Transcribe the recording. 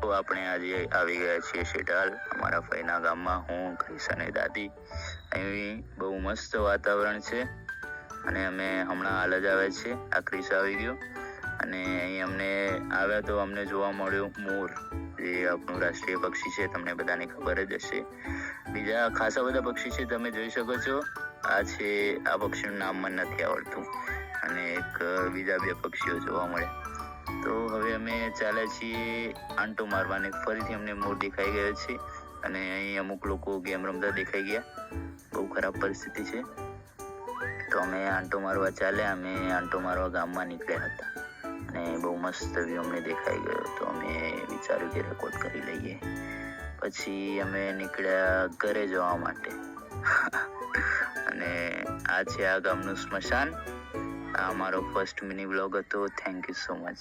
તો આપણે આજે આવી ગયા છીએ શેટાલ, અમારા ફઈના ગામમાં. હું, ક્રિસ અને દાદી. અહીં બહુ મસ્ત વાતાવરણ છે અને અમે હમણાં હાલ જ આવ્યા છીએ. આ ક્રિસ આવી ગયો અને અહીં અમને આવ્યા તો અમને જોવા મળ્યું મોર, જે આપણું રાષ્ટ્રીય પક્ષી છે, તમને બધાને ખબર જ હશે. બીજા ખાસા બધા પક્ષી છે, તમે જોઈ શકો છો. આ પક્ષીનું નામ મને નથી આવડતું અને એક બીજા બે પક્ષીઓ જોવા મળ્યા. તો હવે અમે ચાલ્યા છીએ આંટો મારવાને. ફરીથી અમને મોર દેખાઈ ગયો છે અને અહીં અમુક લોકો ગેમ રમતા દેખાઈ ગયા. બહુ ખરાબ પરિસ્થિતિ છે. તો અમે આંટો મારવા ચાલ્યા. અમે આંટો મારવા ગામમાં નીકળ્યા હતા અને બહુ મસ્ત વ્યૂ અમને દેખાઈ ગયો. તો અમે વિચાર્યું કે રેકોર્ડ કરી લઈએ. પછી અમે નીકળ્યા ઘરે જવા માટે. અને આ છે આ ગામનું સ્મશાન. આ અમારો ફર્સ્ટ મિની વ્લોગ હતો. Thank you so much.